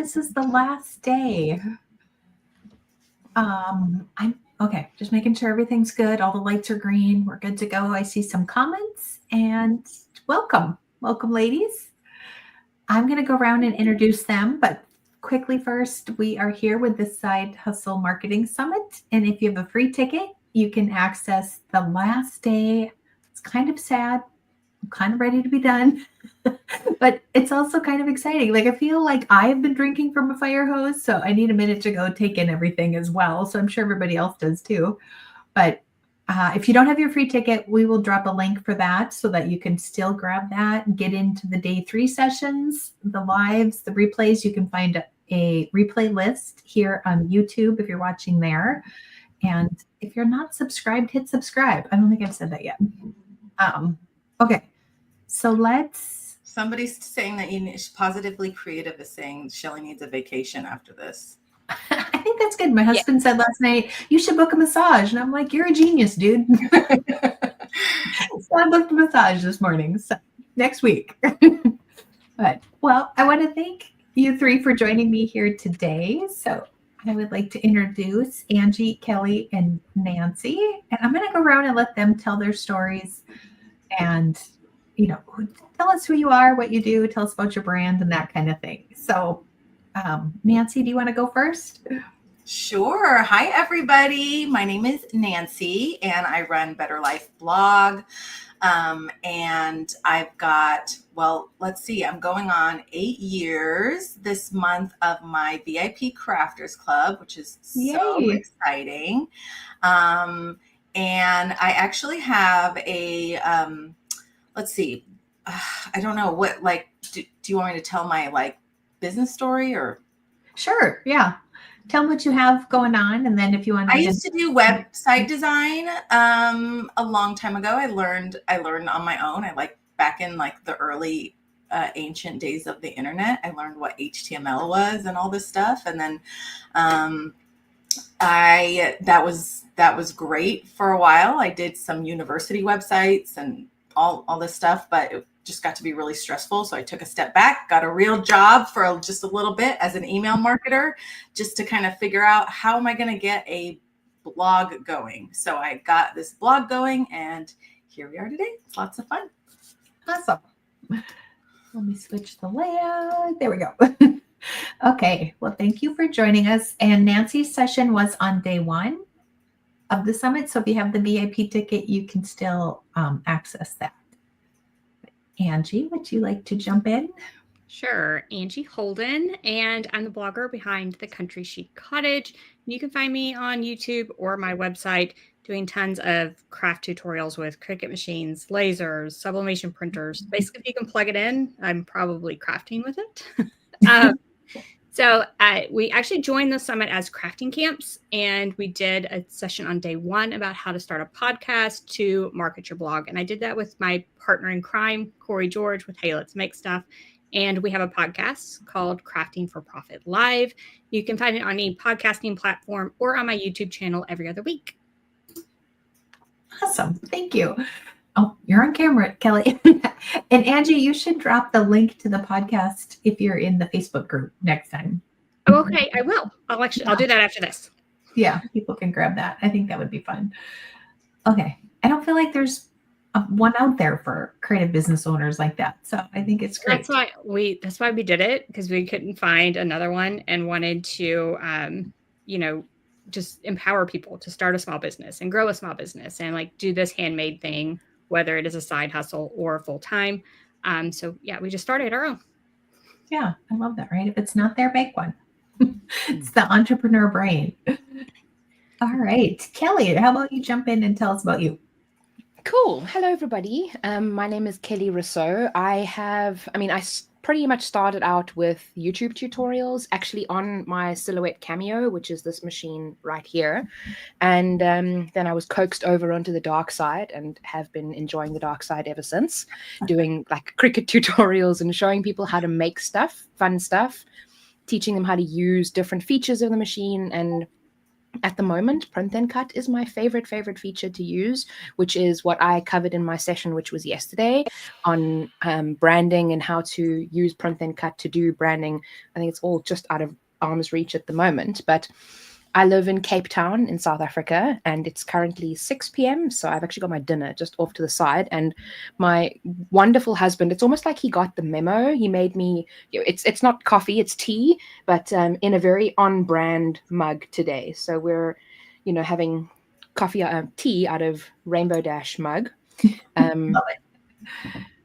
this is the last day. I'm okay. Just making sure everything's good. All the lights are green. We're good to go. I see some comments and welcome, ladies. I'm going to go around and introduce them, but quickly first, we are here with the Side Hustle Marketing Summit, and if you have a free ticket, you can access the last day. It's kind of sad. I'm kind of ready to be done, but it's also kind of exciting. Like, I feel like I've been drinking from a fire hose, so I need a minute to go take in everything as well. So I'm sure everybody else does too. But if you don't have your free ticket, we will drop a link for that so that you can still grab that and get into the day 3 sessions, the lives, the replays. You can find a replay list here on YouTube if you're watching there. And if you're not subscribed, hit subscribe. I don't think I've said that yet. Okay. So Somebody's saying that Positively Creative is saying Shelly needs a vacation after this. I think that's good. My husband said last night, you should book a massage. And I'm like, you're a genius, dude. So I booked a massage this morning. So next week. But, well, I want to thank you 3 for joining me here today. So I would like to introduce Angie, Kelly, and Nancy. And I'm going to go around and let them tell their stories and, tell us who you are, what you do, tell us about your brand and that kind of thing. So, Nancy, do you want to go first? Sure. Hi, everybody. My name is Nancy, and I run Better Life blog. And I've got, I'm going on 8 years this month of my VIP Crafters Club, which is so exciting. And I actually have a, I don't know what, do you want me to tell my business story or? Sure. Yeah. Tell them what you have going on. And then if you want to. I used to do website design a long time ago. I learned on my own. Back in the early ancient days of the internet, I learned what HTML was and all this stuff. And then that was great for a while. I did some university websites and all this stuff, but it just got to be really stressful. So I took a step back, got a real job for just a little bit as an email marketer, just to kind of figure out how am I going to get a blog going. So I got this blog going, and here we are today. It's lots of fun. Awesome. Let me switch the layout. There we go. Okay. Well, thank you for joining us. And Nancy's session was on day 1 of the summit. So if you have the VIP ticket, you can still access that. Angie, would you like to jump in? Sure. Angie Holden, and I'm the blogger behind The Country Chic Cottage. You can find me on YouTube or my website doing tons of craft tutorials with Cricut machines, lasers, sublimation printers. Basically, if you can plug it in, I'm probably crafting with it. So we actually joined the summit as crafting camps, and we did a session on day 1 about how to start a podcast to market your blog. And I did that with my partner in crime, Corey George, with Hey, Let's Make Stuff. And we have a podcast called Crafting for Profit Live. You can find it on any podcasting platform or on my YouTube channel every other week. Awesome. Thank you. Oh, you're on camera, Kelly. And Angie, you should drop the link to the podcast if you're in the Facebook group next time. Oh, okay, I will. I'll do that after this. Yeah, people can grab that. I think that would be fun. Okay. I don't feel like there's one out there for creative business owners like that. So I think it's great. That's why we did it, because we couldn't find another one and wanted to, just empower people to start a small business and grow a small business and do this handmade thing, whether it is a side hustle or full time. So yeah, we just started our own. Yeah, I love that, right? If it's not there, make one. It's the entrepreneur brain. All right. Kelly, how about you jump in and tell us about you? Cool. Hello, everybody. My name is Kelly Rousseau. I pretty much started out with YouTube tutorials, actually on my Silhouette Cameo, which is this machine right here. And then I was coaxed over onto the dark side and have been enjoying the dark side ever since, doing Cricut tutorials and showing people how to make stuff, fun stuff, teaching them how to use different features of the machine. And At the moment, print and cut is my favorite feature to use, which is what I covered in my session, which was yesterday, on branding and how to use print and cut to do branding. I think it's all just out of arm's reach at the moment, but I live in Cape Town in South Africa, and it's currently 6 p.m. So I've actually got my dinner just off to the side. And my wonderful husband, it's almost like he got the memo. He made me, it's not coffee, it's tea, but in a very on-brand mug today. So we're, having tea out of Rainbow Dash mug. Love it.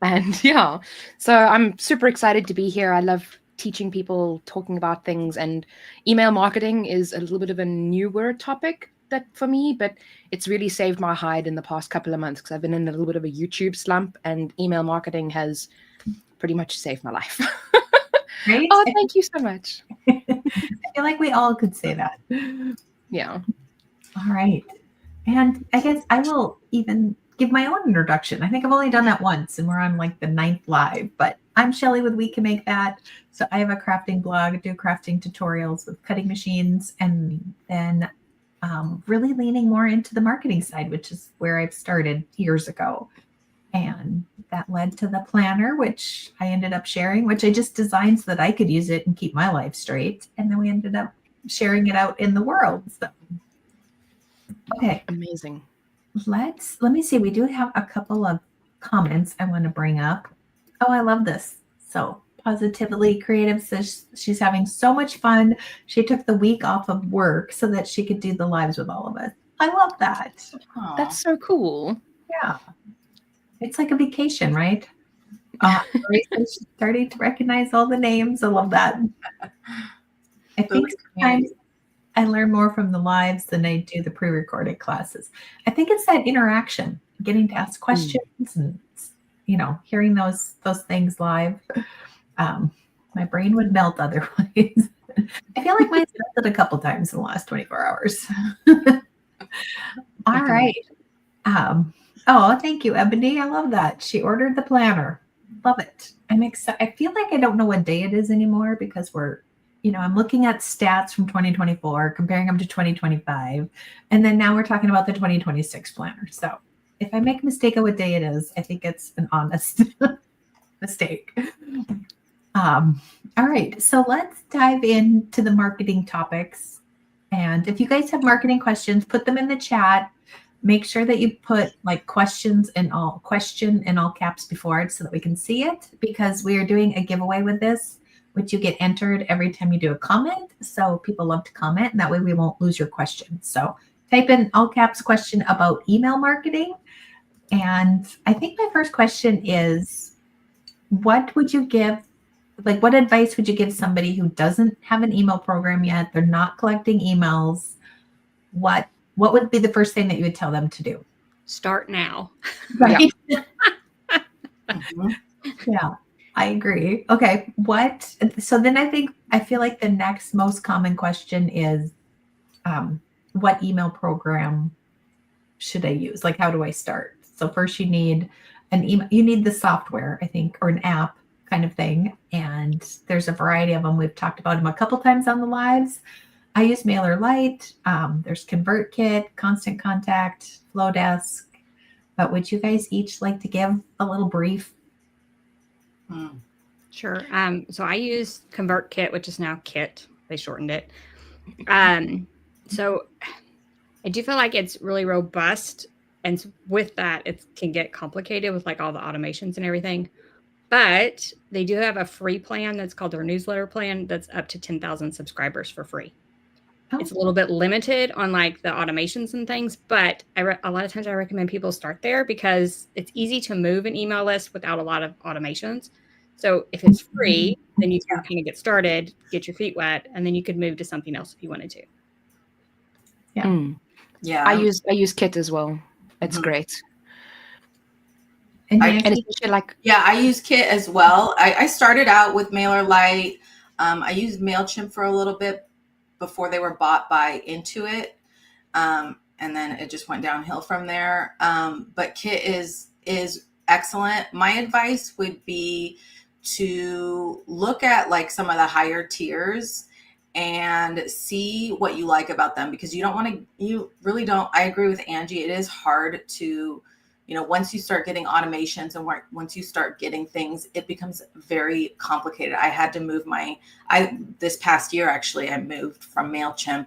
And yeah, so I'm super excited to be here. I love teaching people, talking about things, and email marketing is a little bit of a newer topic that for me, but it's really saved my hide in the past couple of months because I've been in a little bit of a YouTube slump, and email marketing has pretty much saved my life. Right? Oh, thank you so much. I feel like we all could say that. Yeah. All right. And I guess I will even give my own introduction. I think I've only done that once, and we're on like the 9th live, but I'm Shelly with We Can Make That. So I have a crafting blog, I do crafting tutorials with cutting machines, and then really leaning more into the marketing side, which is where I've started years ago. And that led to the planner, which I ended up sharing, which I just designed so that I could use it and keep my life straight. And then we ended up sharing it out in the world. So, okay. Amazing. Let me see. We do have a couple of comments I want to bring up. Oh, I love this. So Positively Creative says she's having so much fun. She took the week off of work so that she could do the lives with all of us. I love that. Aw. That's so cool. Yeah. It's like a vacation, right? She's starting to recognize all the names. I love that. I think sometimes I learn more from the lives than I do the pre-recorded classes. I think it's that interaction, getting to ask questions and hearing those things live. My brain would melt otherwise. I feel like mine's melted a couple times in the last 24 hours. All right. Oh, thank you, Ebony. I love that. She ordered the planner. Love it. I'm excited. I feel like I don't know what day it is anymore because I'm looking at stats from 2024, comparing them to 2025. And then now we're talking about the 2026 planner. So if I make a mistake of what day it is, I think it's an honest mistake. All right. So let's dive into the marketing topics. And if you guys have marketing questions, put them in the chat. Make sure that you put like question in all caps before it so that we can see it, because we are doing a giveaway with this, which you get entered every time you do a comment. So people love to comment, and that way we won't lose your question. So type in all caps question about email marketing. And I think my first question is, what advice would you give somebody who doesn't have an email program yet? They're not collecting emails. What would be the first thing that you would tell them to do? Start now. Right. Mhm. Yeah, I agree. Okay. So then I feel like the next most common question is, what email program should I use? Like, how do I start? So first you need an email, you need the software, I think, or an app kind of thing. And there's a variety of them. We've talked about them a couple times on the lives. I use MailerLite. There's ConvertKit, Constant Contact, Flowdesk. But would you guys each like to give a little brief? Sure. So I use ConvertKit, which is now Kit. They shortened it. So I do feel like it's really robust. And with that, it can get complicated with like all the automations and everything. But they do have a free plan that's called their newsletter plan that's up to 10,000 subscribers for free. Oh. It's a little bit limited on like the automations and things, but a lot of times I recommend people start there because it's easy to move an email list without a lot of automations. So if it's free, then you can kind of get started, get your feet wet, and then you could move to something else if you wanted to. Yeah. Yeah. I use Kit as well. It's great. And I use Kit as well. I started out with MailerLite. I used MailChimp for a little bit before they were bought by Intuit. And then it just went downhill from there. But Kit is excellent. My advice would be to look at like some of the higher tiers and see what you like about them, because you really don't, I agree with Angie. It is hard to, once you start getting automations and once you start getting things, it becomes very complicated. I had to move this past year, actually, I moved from MailChimp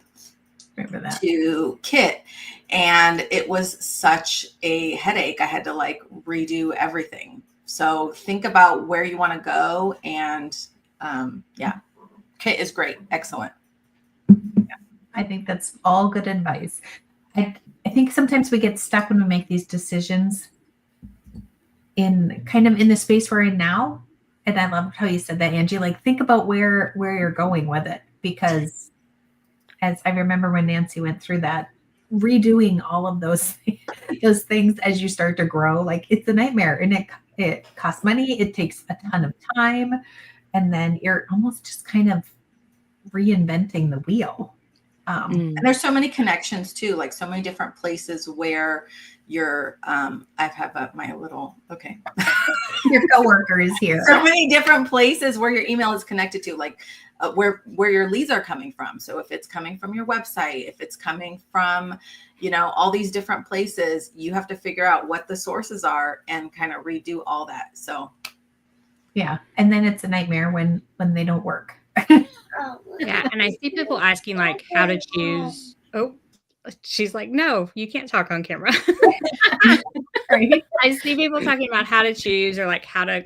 to Kit, and it was such a headache. I had to like redo everything. So think about where you want to go, and Kit is great. Excellent. I think that's all good advice. I think sometimes we get stuck when we make these decisions in the space we're in now. And I love how you said that, Angie. Like, think about where you're going with it, because as I remember when Nancy went through that, redoing all of those things as you start to grow, like, it's a nightmare, and it costs money. It takes a ton of time, and then you're almost just kind of reinventing the wheel. And there's so many connections too, like so many different places where your your coworker is here. So many different places where your email is connected to, like where your leads are coming from. So if it's coming from your website, if it's coming from, all these different places, you have to figure out what the sources are and kind of redo all that. So yeah, and then it's a nightmare when they don't work. Yeah, and I see people asking like how to choose. Oh, she's like, no, you can't talk on camera. Right. I see people talking about how to choose, or like how to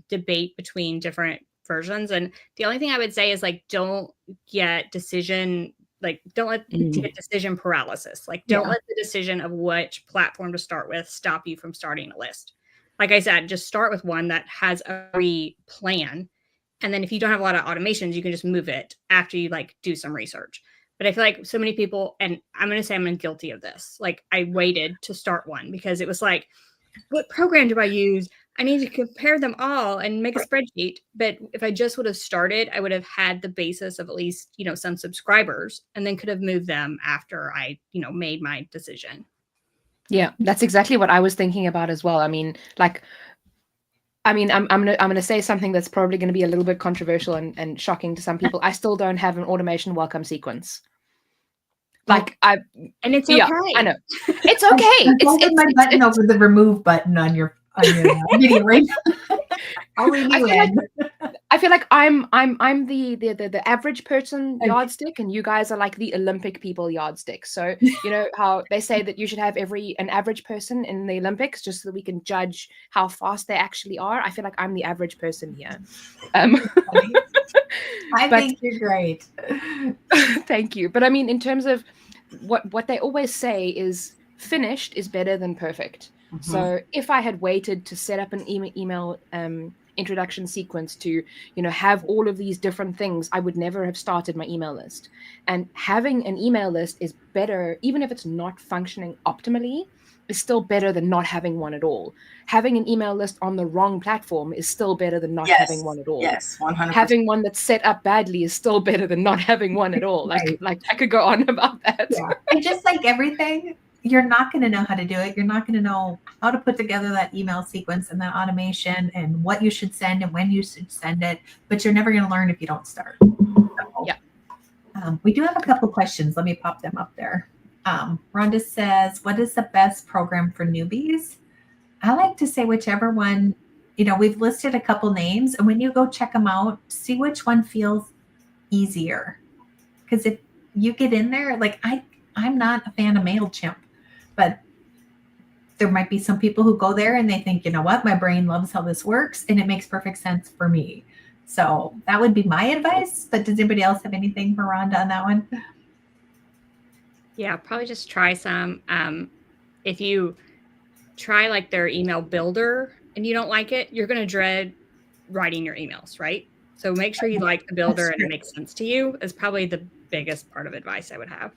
debate between different versions. And the only thing I would say is like, don't get decision paralysis. Like, don't let the decision of which platform to start with stop you from starting a list. Like I said, just start with one that has a free plan. And then if you don't have a lot of automations, you can just move it after you like do some research. But I feel like so many people, and I'm going to say I'm guilty of this. Like, I waited to start one because it was like, what program do I use? I need to compare them all and make a spreadsheet. But if I just would have started, I would have had the basis of at least, some subscribers, and then could have moved them after I, made my decision. Yeah, that's exactly what I was thinking about as well. I'm gonna say something that's probably going to be a little bit controversial and shocking to some people. I still don't have an automation welcome sequence. And it's okay. Yeah, I know. It's okay. It's my button over the remove button on your video right now. I feel like I'm the average person yardstick, and you guys are like the Olympic people yardstick. So how they say that you should have an average person in the Olympics just so that we can judge how fast they actually are. I feel like I'm the average person here. I think you're great. Thank you. But I mean, in terms of what they always say is finished is better than perfect. Mm-hmm. So if I had waited to set up an email introduction sequence to have all of these different things, I would never have started my email list. And having an email list is better, even if it's not functioning optimally, is still better than not having one at all. Having an email list on the wrong platform is still better than not having one at all. Yes, 100%. Having one that's set up badly is still better than not having one at all. Like I could go on about that. Yeah. And just like everything, you're not going to know how to do it. You're not going to know how to put together that email sequence and that automation and what you should send and when you should send it. But you're never going to learn if you don't start. So, yeah. We do have a couple questions. Let me pop them up there. Rhonda says, what is the best program for newbies? I like to say whichever one, we've listed a couple names, and when you go check them out, see which one feels easier. Because if you get in there, like I'm not a fan of MailChimp, but there might be some people who go there and they think, you know what, my brain loves how this works and it makes perfect sense for me. So that would be my advice. But does anybody else have anything for Rhonda on that one? Yeah, probably just try some. If you try like their email builder and you don't like it, you're going to dread writing your emails, right? So make sure you like the builder and it makes sense to you is probably the biggest part of advice I would have.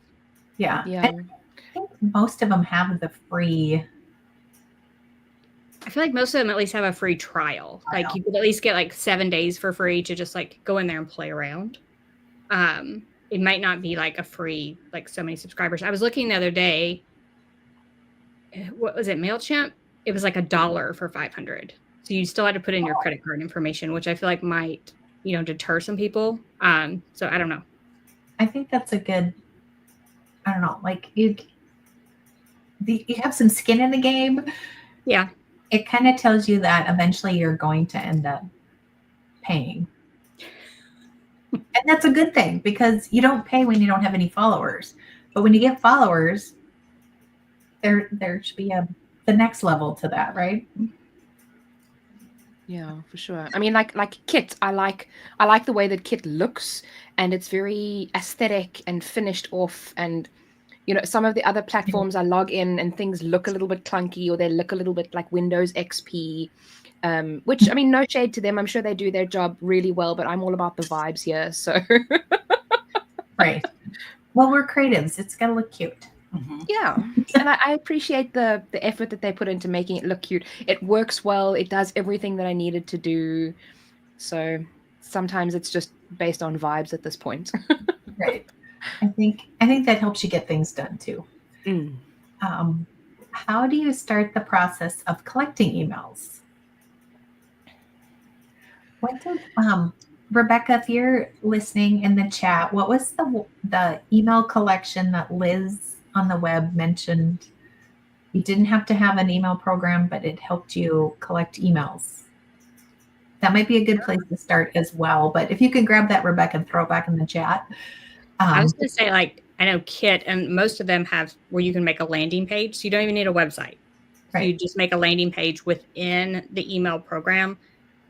Yeah. Yeah. I think most of them have the free. I feel like most of them at least have a free trial. Like you could at least get like 7 days for free to just like go in there and play around. It might not be like a free, like so many subscribers. I was looking the other day. What was it? MailChimp? It was like $1 for 500. So you still had to put in your credit card information, which I feel like might, deter some people. So I don't know. I think that's a good, I don't know, like you have some skin in the game. Yeah. It kind of tells you that eventually you're going to end up paying. And that's a good thing because you don't pay when you don't have any followers. But when you get followers, there should be the next level to that, right? Yeah, for sure. I mean, like Kit, I like the way that Kit looks, and it's very aesthetic and finished off. And some of the other platforms I log in and things look a little bit clunky, or they look a little bit like Windows XP. Which, I mean, no shade to them. I'm sure they do their job really well, but I'm all about the vibes here. So Right. Well, we're creatives. It's got to look cute. Mm-hmm. Yeah. And I appreciate the effort that they put into making it look cute. It works well. It does everything that I needed to do. So sometimes it's just based on vibes at this point. Right. I think that helps you get things done too. Mm. How do you start the process of collecting emails? What did Rebecca, if you're listening in the chat, what was the email collection that Liz on the web mentioned? You didn't have to have an email program, but it helped you collect emails. That might be a good place to start as well. But if you can grab that, Rebecca, and throw it back in the chat. I was going to say, like, I know Kit and most of them have where you can make a landing page. So you don't even need a website. So Right. you just make a landing page within the email program,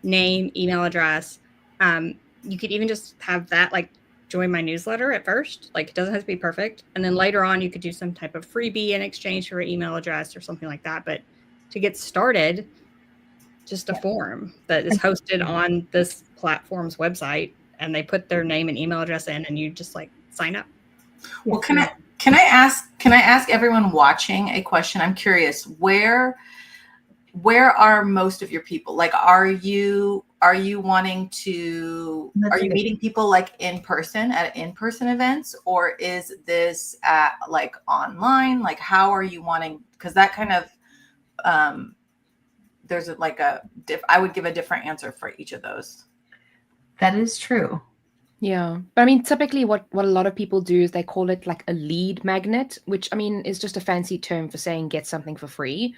name, email address. You could even just have that, like, join my newsletter at first. Like, it doesn't have to be perfect. And then later on, you could do some type of freebie in exchange for an email address or something like that. But to get started, just a form that is hosted on this platform's website, and they put their name and email address in, and you just like sign up. Well, can I ask everyone watching a question? I'm curious, where are most of your people? Like, are you wanting to, are you meeting people like in person at in-person events, or is this at like online? Like, how are you wanting, because that kind of, there's like I would give a different answer for each of those. That is true. Yeah. But I mean, typically what a lot of people do is they call it like a lead magnet, which I mean is just a fancy term for saying get something for free.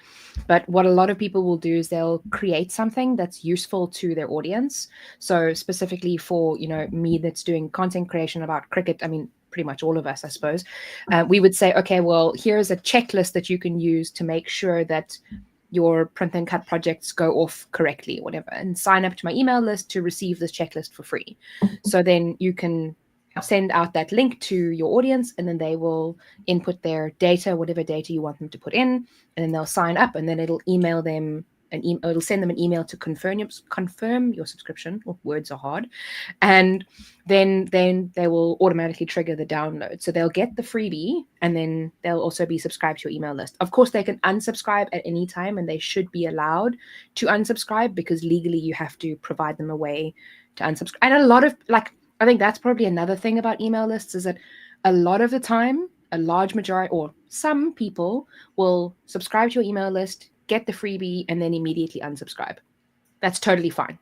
But what a lot of people will do is they'll create something that's useful to their audience. So specifically for, me that's doing content creation about cricket, I mean, pretty much all of us, I suppose, we would say, okay, well, here's a checklist that you can use to make sure that your print and cut projects go off correctly or whatever, and sign up to my email list to receive this checklist for free. So then you can send out that link to your audience, and then they will input their data, whatever data you want them to put in, and then they'll sign up, and then it'll email them it'll send them an email to confirm your subscription. Well, words are hard. And then they will automatically trigger the download. So they'll get the freebie, and then they'll also be subscribed to your email list. Of course, they can unsubscribe at any time, and they should be allowed to unsubscribe because legally you have to provide them a way to unsubscribe. And a lot of, like, I think that's probably another thing about email lists is that a lot of the time, a large majority or some people will subscribe to your email list, get the freebie, and then immediately unsubscribe. That's totally fine.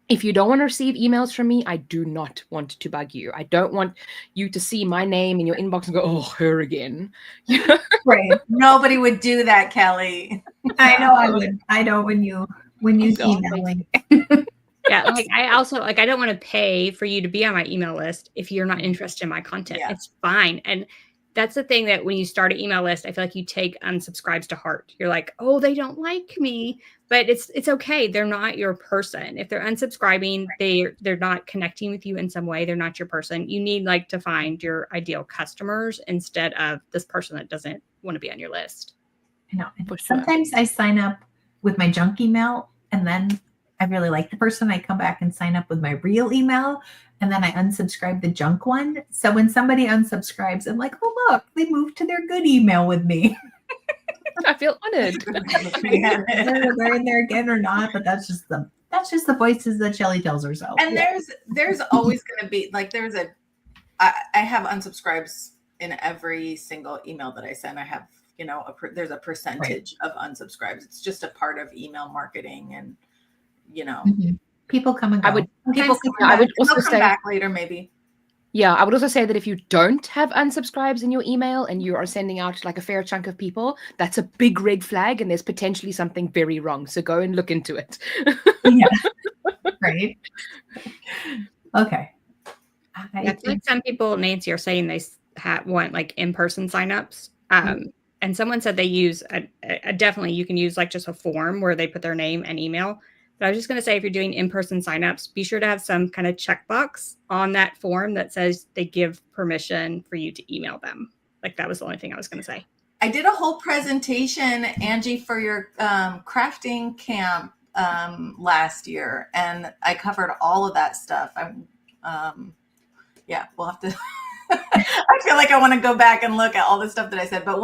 If you don't want to receive emails from me, I do not want to bug you. I don't want you to see my name in your inbox and go, oh, her again. Right. Nobody would do that, Kelly. I know I would. I know when you emailing. Yeah, like I also I don't want to pay for you to be on my email list if you're not interested in my content. Yeah. It's fine. And that's the thing that when you start an email list, I feel like you take unsubscribes to heart. You're like, oh, they don't like me, but it's okay. They're not your person. If they're unsubscribing, they're not connecting with you in some way. They're not your person. You need like to find your ideal customers instead of this person that doesn't want to be on your list. I know. Sometimes I sign up with my junk email, and then I really like the person. I come back and sign up with my real email, and then I unsubscribe the junk one. So when somebody unsubscribes, I'm like, oh, look, they moved to their good email with me. I feel honored. They're in there again or not, but that's just the voices that Shelly tells herself. And there's always going to be like, I have unsubscribes in every single email that I send. I have, there's a percentage of unsubscribes. It's just a part of email marketing, and people come and go. I would also say, come back later, maybe. Yeah, I would also say that if you don't have unsubscribes in your email and you are sending out like a fair chunk of people, that's a big red flag and there's potentially something very wrong. So go and look into it. Yeah. Right. Okay. That's like some people, Nancy, are saying they want like in-person signups. And someone said they use definitely you can use like just a form where they put their name and email. But I was just going to say, if you're doing in-person signups, be sure to have some kind of checkbox on that form that says they give permission for you to email them. Like that was the only thing I was going to say. I did a whole presentation, Angie, for your crafting camp last year, and I covered all of that stuff. Yeah, we'll have to. I feel like I want to go back and look at all the stuff that I said. But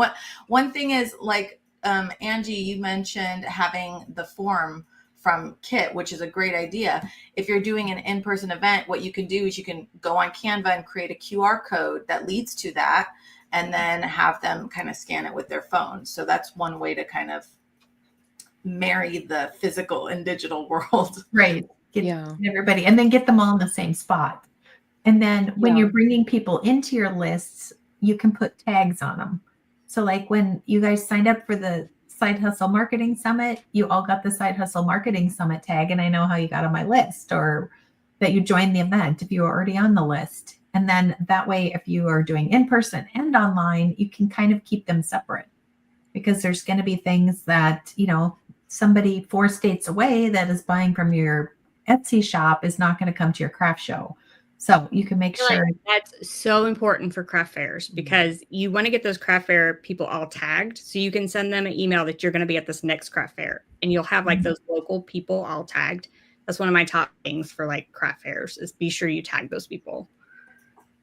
one thing is, like Angie, you mentioned having the form from Kit, which is a great idea. If you're doing an in-person event, what you can do is you can go on Canva and create a QR code that leads to that, and then have them kind of scan it with their phone. So that's one way to kind of marry the physical and digital world. Right. Get everybody, and then get them all in the same spot. And then when you're bringing people into your lists, you can put tags on them. So like when you guys signed up for the Side Hustle Marketing Summit, you all got the Side Hustle Marketing Summit tag, and I know how you got on my list, or that you joined the event if you were already on the list. And then that way, if you are doing in person and online, you can kind of keep them separate, because there's going to be things that, you know, somebody 4 states away that is buying from your Etsy shop is not going to come to your craft show. So you can make sure. Like that's so important for craft fairs, because you want to get those craft fair people all tagged. So you can send them an email that you're going to be at this next craft fair, and you'll have like those local people all tagged. That's one of my top things for like craft fairs, is be sure you tag those people.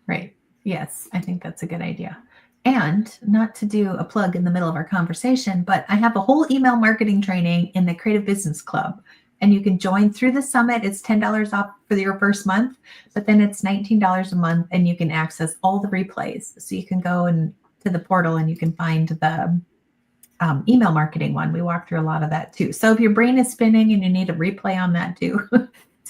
Right. Yes. I think that's a good idea. And not to do a plug in the middle of our conversation, but I have a whole email marketing training in the Creative Business Club. And you can join through the summit. It's $10 off for your first month, but then it's $19 a month, and you can access all the replays. So you can go and to the portal and you can find the email marketing one. We walk through a lot of that too. So if your brain is spinning and you need a replay on that too, it's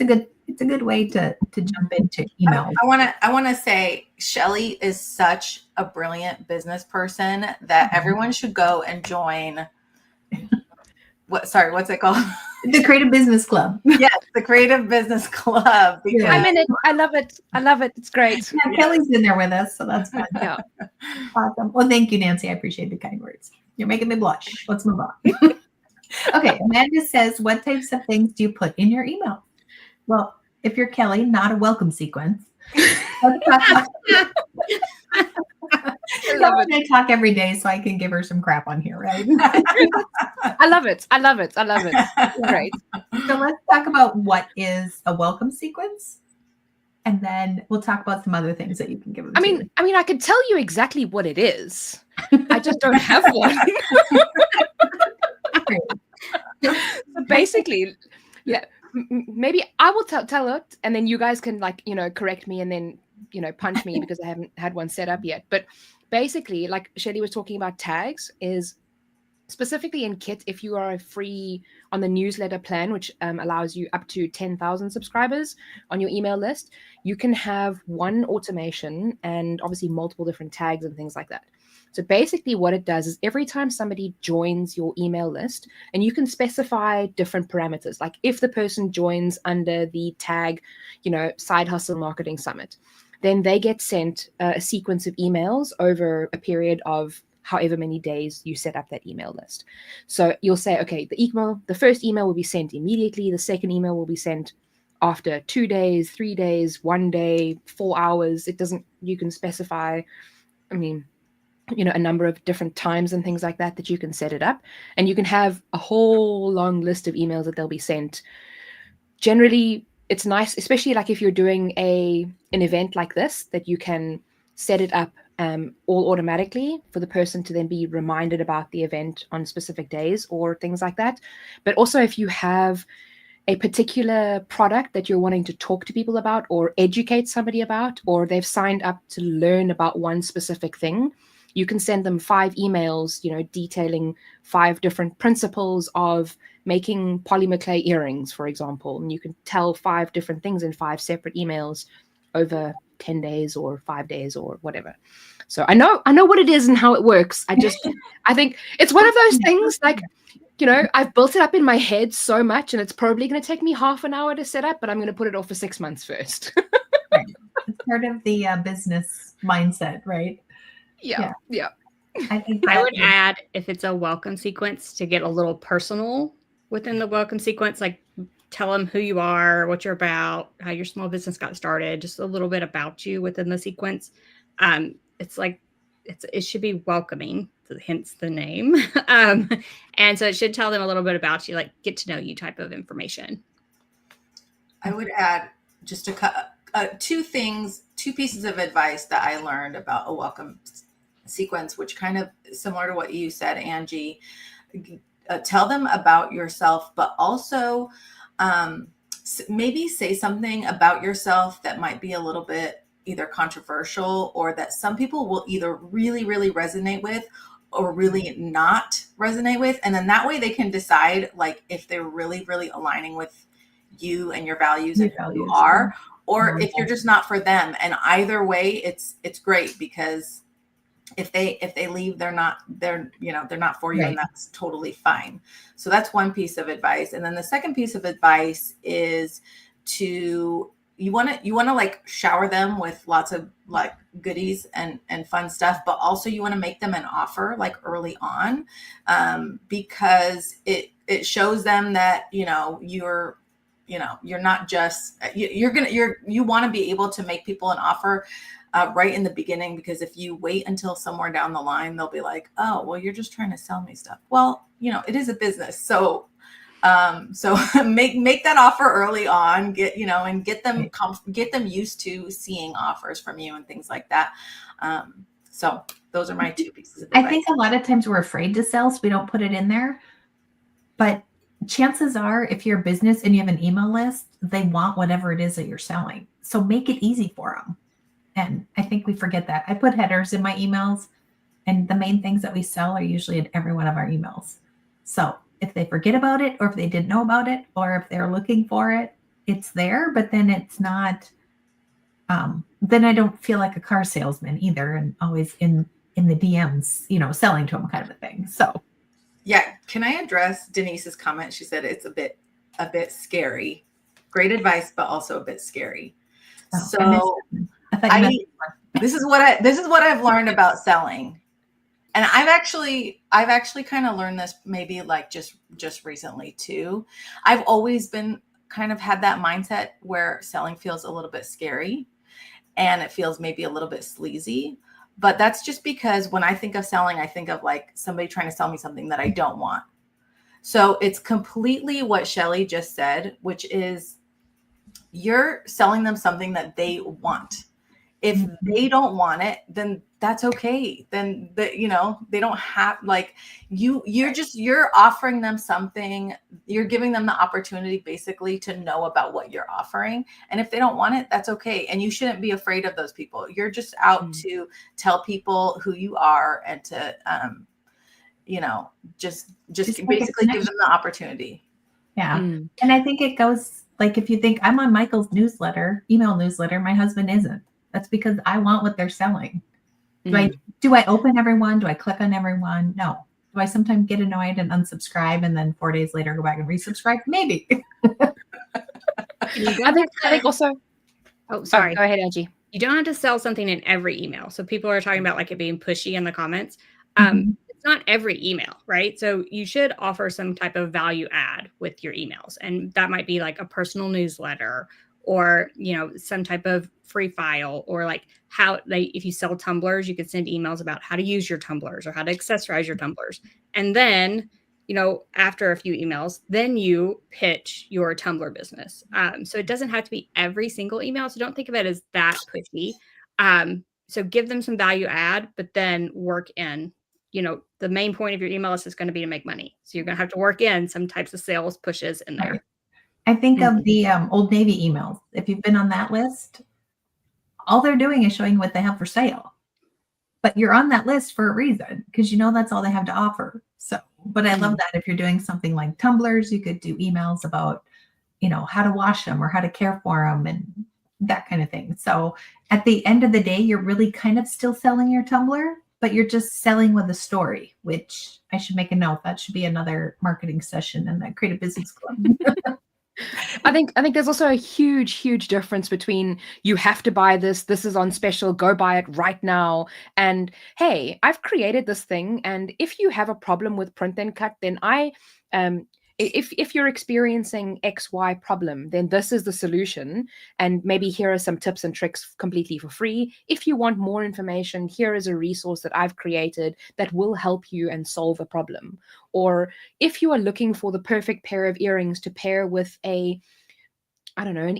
a good way to jump into email. I want to say Shelly is such a brilliant business person that everyone should go and join. What's it called? The Creative Business Club. Yes, the Creative Business Club. I'm in it. I love it. It's great. Yeah, Kelly's in there with us, so that's fun. Yeah. Awesome. Well, thank you, Nancy. I appreciate the kind words. You're making me blush. Let's move on. Okay, Amanda says, what types of things do you put in your email? Well, if you're Kelly, not a welcome sequence. I talk every day, so I can give her some crap on here, right? I love it. Great. So let's talk about what is a welcome sequence, and then we'll talk about some other things that you can give them. I mean, I could tell you exactly what it is. I just don't have one. So basically, yeah, maybe I will tell it, and then you guys can correct me, and then punch me because I haven't had one set up yet. But basically, like Shelly was talking about, tags is specifically in Kit. If you are free on the newsletter plan, which allows you up to 10,000 subscribers on your email list, you can have one automation and obviously multiple different tags and things like that. So basically what it does is every time somebody joins your email list, and you can specify different parameters, like if the person joins under the tag, Side Hustle Marketing Summit, then they get sent a sequence of emails over a period of however many days you set up that email list. So you'll say, okay, the first email will be sent immediately. The second email will be sent after 2 days, 3 days, 1 day, 4 hours. You can specify, a number of different times and things like that you can set it up. And you can have a whole long list of emails that they'll be sent. Generally, it's nice, especially like if you're doing an event like this, that you can set it up all automatically for the person to then be reminded about the event on specific days or things like that. But also if you have a particular product that you're wanting to talk to people about or educate somebody about, or they've signed up to learn about one specific thing, you can send them 5 emails, detailing 5 different principles of making polymer clay earrings, for example. And you can tell 5 different things in 5 separate emails over 10 days or 5 days or whatever. So I know what it is and how it works. I think it's one of those things, like, I've built it up in my head so much, and it's probably going to take me half an hour to set up, but I'm going to put it off for 6 months first. Right. It's part of the business mindset, right? Yeah. I think I would add, if it's a welcome sequence, to get a little personal within the welcome sequence, like tell them who you are, what you're about, how your small business got started, just a little bit about you within the sequence. It's like, it should be welcoming, hence the name. And so it should tell them a little bit about you, like get to know you type of information. I would add just two pieces of advice that I learned about a welcome sequence, which kind of similar to what you said, Angie. Tell them about yourself, but also maybe say something about yourself that might be a little bit either controversial, or that some people will either really, really resonate with or really not resonate with. And then that way they can decide, like, if they're really, really aligning with you and your values and who you are, or if you're just not for them. And either way, it's great, because if they leave, they're not for you, and that's totally fine. So that's one piece of advice. And then the second piece of advice is you want to like shower them with lots of like goodies and fun stuff, but also you want to make them an offer like early on, because it shows them that, you're not just, you want to be able to make people an offer right in the beginning, because if you wait until somewhere down the line, they'll be like, oh, well, you're just trying to sell me stuff. Well, it is a business. So make that offer early on, and get them used to seeing offers from you and things like that. So those are my two pieces of advice. I think a lot of times we're afraid to sell, so we don't put it in there. But chances are, if you're a business and you have an email list, they want whatever it is that you're selling. So make it easy for them. And I think we forget that. I put headers in my emails, and the main things that we sell are usually in every one of our emails. So if they forget about it, or if they didn't know about it, or if they're looking for it, it's there, but then it's not, then I don't feel like a car salesman either, and always in the DMs, selling to them kind of a thing. So yeah. Can I address Denise's comment? She said it's a bit scary. Great advice, but also a bit scary. Oh, So this is what I've learned about selling. And I've actually kind of learned this maybe like just recently too. I've always been kind of had that mindset where selling feels a little bit scary, and it feels maybe a little bit sleazy. But that's just because when I think of selling, I think of like somebody trying to sell me something that I don't want. So it's completely what Shelly just said, which is you're selling them something that they want. If they don't want it, then that's okay. Then they don't have, like, you're offering them something. You're giving them the opportunity basically to know about what you're offering. And if they don't want it, that's okay. And you shouldn't be afraid of those people. You're just out to tell people who you are, and to, just basically give them the opportunity. Yeah. And I think it goes, like, if you think I'm on Michael's email newsletter, my husband isn't. That's because I want what they're selling. Do I open everyone? Do I click on everyone? No. Do I sometimes get annoyed and unsubscribe, and then 4 days later go back and resubscribe? Maybe. I think also. Oh, sorry. Go ahead, Angie. You don't have to sell something in every email. So people are talking about like it being pushy in the comments. It's not every email, right? So you should offer some type of value add with your emails. And that might be like a personal newsletter, or, some type of free file, or like if you sell tumblers, you could send emails about how to use your tumblers or how to accessorize your tumblers. And then, after a few emails, then you pitch your Tumblr business. So it doesn't have to be every single email. So don't think of it as that pushy. So give them some value add, but then work in, the main point of your email list is going to be to make money. So you're going to have to work in some types of sales pushes in there. Right. I think of the Old Navy emails. If you've been on that list, all they're doing is showing what they have for sale. But you're on that list for a reason, because that's all they have to offer. So, but I love that if you're doing something like tumblers, you could do emails about, how to wash them or how to care for them, and that kind of thing. So at the end of the day, you're really kind of still selling your tumbler, but you're just selling with a story, which I should make a note. That should be another marketing session in the Creative Business Club. I think there's also a huge difference between you have to buy this, this is on special, go buy it right now, and hey, I've created this thing, and if you have a problem with print and cut, then if you're experiencing XY problem, then this is the solution, and maybe here are some tips and tricks completely for free. If you want more information, here is a resource that I've created that will help you and solve a problem. Or if you are looking for the perfect pair of earrings to pair with an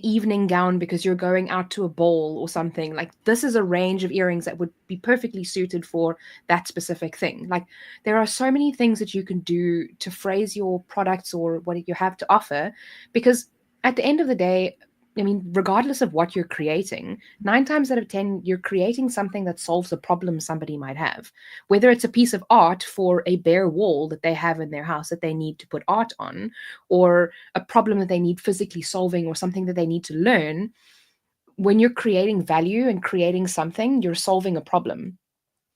evening gown because you're going out to a ball or something, like this is a range of earrings that would be perfectly suited for that specific thing. Like there are so many things that you can do to phrase your products or what you have to offer, because at the end of the day, I mean, regardless of what you're creating, 9 times out of 10, you're creating something that solves a problem somebody might have. Whether it's a piece of art for a bare wall that they have in their house that they need to put art on, or a problem that they need physically solving, or something that they need to learn. When you're creating value and creating something, you're solving a problem.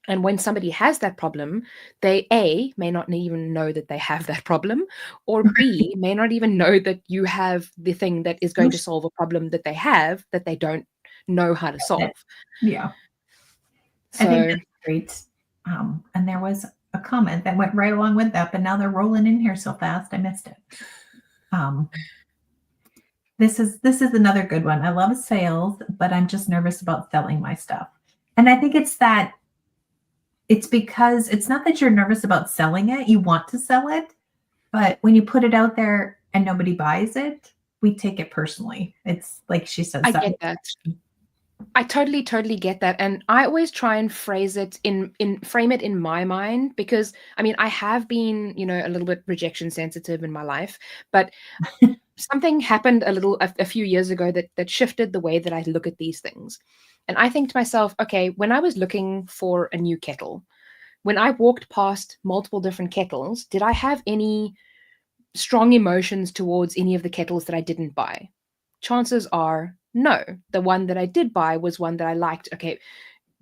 And when somebody has that problem, they A, may not even know that they have that problem, or B, may not even know that you have the thing that is going to solve a problem that they have that they don't know how to solve. Yeah. So, I think that's great. And there was a comment that went right along with that, but now they're rolling in here so fast, I missed it. This is another good one. I love sales, but I'm just nervous about selling my stuff. And I think it's because it's not that you're nervous about selling it. You want to sell it, but when you put it out there and nobody buys it, we take it personally. It's like she said. I get that. I totally get that. And I always try and frame it in my mind, because I mean, I have been, a little bit rejection sensitive in my life, but something happened a few years ago that shifted the way that I look at these things. And I think to myself, okay, when I was looking for a new kettle, when I walked past multiple different kettles, did I have any strong emotions towards any of the kettles that I didn't buy? Chances are no. The one that I did buy was one that I liked, okay,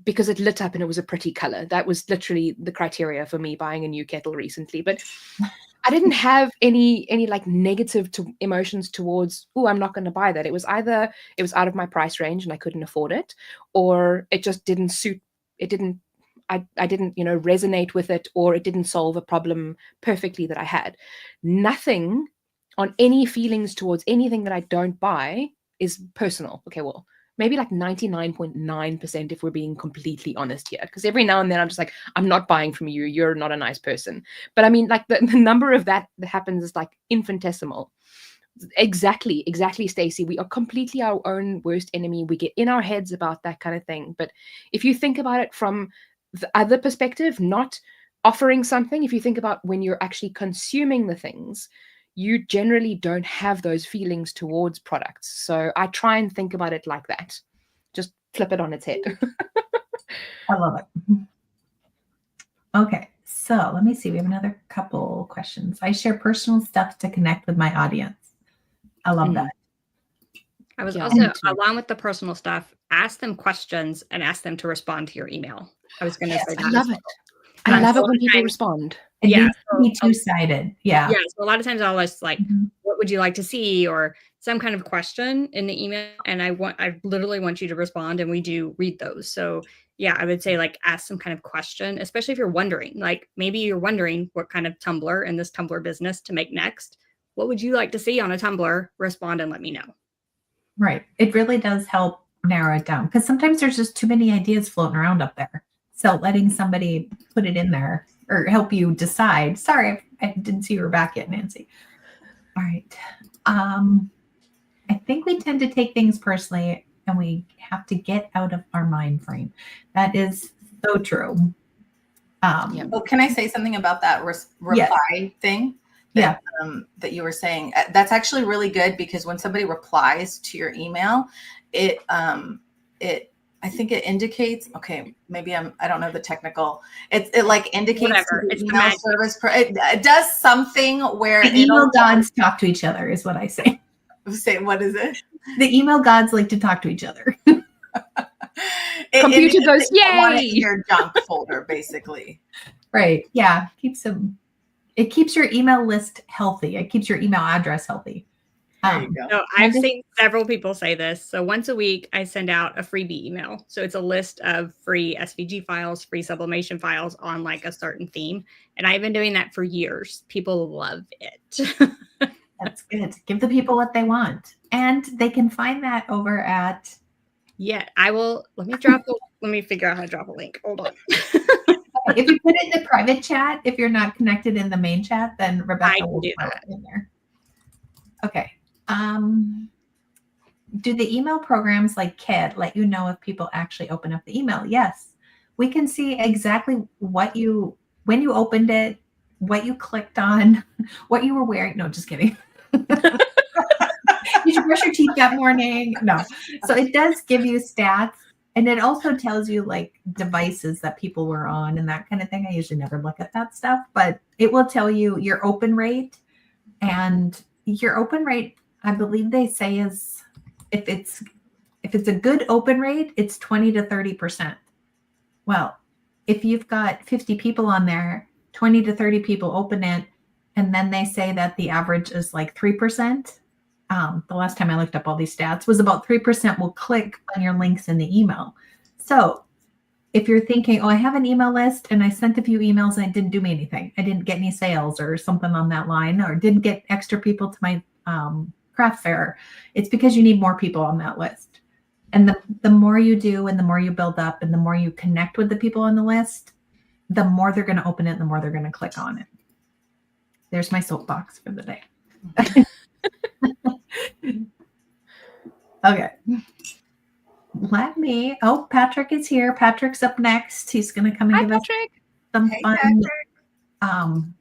because it lit up and it was a pretty color. That was literally the criteria for me buying a new kettle recently. But I didn't have any like negative emotions towards, oh, I'm not going to buy that. It was either it was out of my price range and I couldn't afford it, or it just didn't suit. I didn't, resonate with it, or it didn't solve a problem perfectly that I had. Nothing on any feelings towards anything that I don't buy is personal. Okay, well, maybe like 99.9% if we're being completely honest here, because every now and then I'm just like, I'm not buying from you, you're not a nice person. But I mean, like the number of that happens is like infinitesimal. Exactly, Stacey. We are completely our own worst enemy. We get in our heads about that kind of thing. But if you think about it from the other perspective, not offering something, if you think about when you're actually consuming the things, you generally don't have those feelings towards products. So I try and think about it like that. Just flip it on its head. I love it. Okay, so let me see. We have another couple questions. I share personal stuff to connect with my audience. I love that. I was also, along with the personal stuff, ask them questions and ask them to respond to your email. I was going to say that. I love it. I love it when people respond. It needs to be two-sided. Yeah. Yeah. So a lot of times I'll just like, what would you like to see? Or some kind of question in the email. And I literally want you to respond, and we do read those. So yeah, I would say like ask some kind of question, especially if you're wondering, like maybe you're wondering what kind of tumbler in this tumbler business to make next. What would you like to see on a tumbler? Respond and let me know. Right. It really does help narrow it down, because sometimes there's just too many ideas floating around up there. So letting somebody put it in there or help you decide. Sorry, I didn't see you were back yet, Nancy. All right. I think we tend to take things personally, and we have to get out of our mind frame. That is so true. Well, can I say something about that reply thing? That you were saying? That's actually really good, because when somebody replies to your email, I think it indicates, okay, maybe I don't know the technical, it like indicates whatever. To the email service. It does something where the email gods talk to each other is what I say. Say, what is it? The email gods like to talk to each other. Computer goes, you don't want it in yay! your junk folder, basically. Right. Yeah. It keeps your email list healthy. It keeps your email address healthy. There you go. So I've seen several people say this. So once a week, I send out a freebie email. So it's a list of free SVG files, free sublimation files on like a certain theme. And I've been doing that for years. People love it. That's good. Give the people what they want. And they can find that over at. Yeah, I will. Let me figure out how to drop a link. Hold on. If you put it in the private chat, if you're not connected in the main chat, then Rebecca will do throw that it in there. Okay. Do the email programs like Kit let you know if people actually open up the email? Yes. We can see exactly when you opened it, what you clicked on, what you were wearing. No, just kidding. Did you brush your teeth that morning? No. So it does give you stats. And it also tells you like devices that people were on and that kind of thing. I usually never look at that stuff, but it will tell you your open rate. And your open rate, I believe they say is if it's a good open rate, it's 20 to 30%. Well, if you've got 50 people on there, 20 to 30 people open it, and then they say that the average is like 3%. The last time I looked up all these stats was about 3% will click on your links in the email. So if you're thinking, oh, I have an email list and I sent a few emails and it didn't do me anything. I didn't get any sales or something on that line, or didn't get extra people to my craft fair. It's because you need more people on that list. And the more you do and the more you build up and the more you connect with the people on the list, the more they're going to open it and the more they're going to click on it. There's my soapbox for the day. Okay. Patrick is here. Patrick's up next. He's going to come and Hi, give us Patrick. some Hey, fun,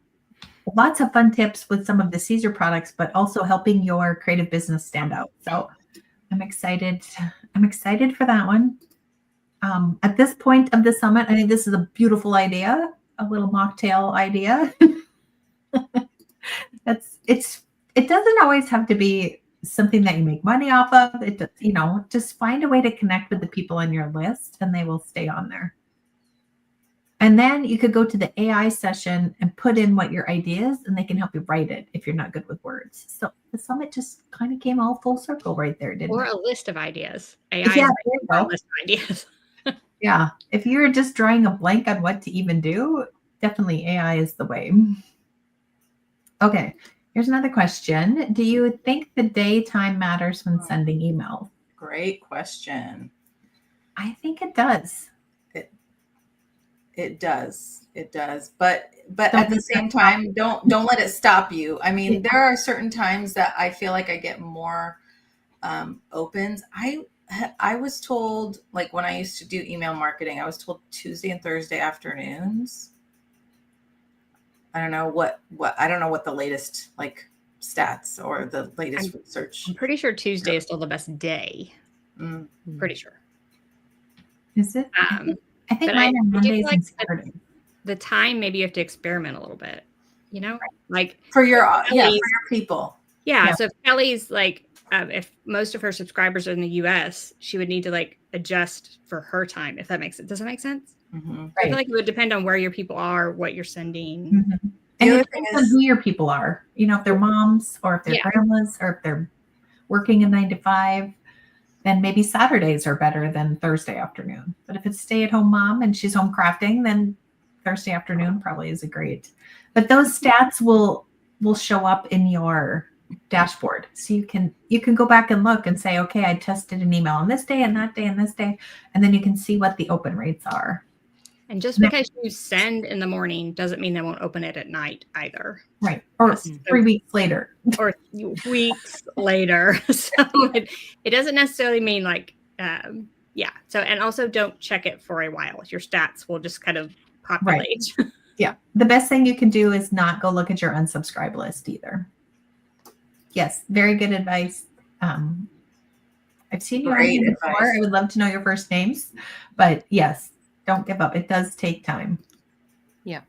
lots of fun tips with some of the Caesar products, but also helping your creative business stand out. So I'm excited. I'm excited for that one. At this point of the summit, I think this is a beautiful idea, a little mocktail idea. It doesn't always have to be something that you make money off of. Just find a way to connect with the people on your list and they will stay on there. And then you could go to the AI session and put in what your idea is and they can help you write it if you're not good with words. So the summit just kind of came all full circle right there, didn't Or it? a list of ideas. AI Yeah, is there you a go. list of ideas. Yeah. If you're just drawing a blank on what to even do, definitely AI is the way. Okay. Here's another question. Do you think the daytime matters when sending emails? Great question. I think it does. It does. It does. But at the same time, don't let it stop you. I mean, there are certain times that I feel like I get more opens. I was told, like when I used to do email marketing, I was told Tuesday and Thursday afternoons. I don't know what the latest like stats or the latest research. I'm pretty sure Tuesday is still the best day. Pretty sure. Is it? I think but mine are Mondays like and Saturdays. The time, maybe you have to experiment a little bit, like for your people. Yeah. So if Kelly's like, if most of her subscribers are in the US, she would need to like adjust for her time, if that makes it. Does that make sense? Mm-hmm. I feel like it would depend on where your people are, what you're sending. Mm-hmm. And it depends on who your people are. If they're moms or if they're grandmas or if they're working a 9 to 5, then maybe Saturdays are better than Thursday afternoon. But if it's stay-at-home mom and she's home crafting, then Thursday afternoon probably is a great. But those stats will show up in your dashboard. So you can go back and look and say, okay, I tested an email on this day and that day and this day. And then you can see what the open rates are. And just because you send in the morning doesn't mean they won't open it at night either. Right. Or 3 weeks later. Or weeks later. So it doesn't necessarily mean like, So, and also don't check it for a while. Your stats will just kind of populate. Right. Yeah. The best thing you can do is not go look at your unsubscribe list either. Yes. Very good advice. I've seen you on here before. I would love to know your first names, but yes. Don't give up. It does take time. Yeah.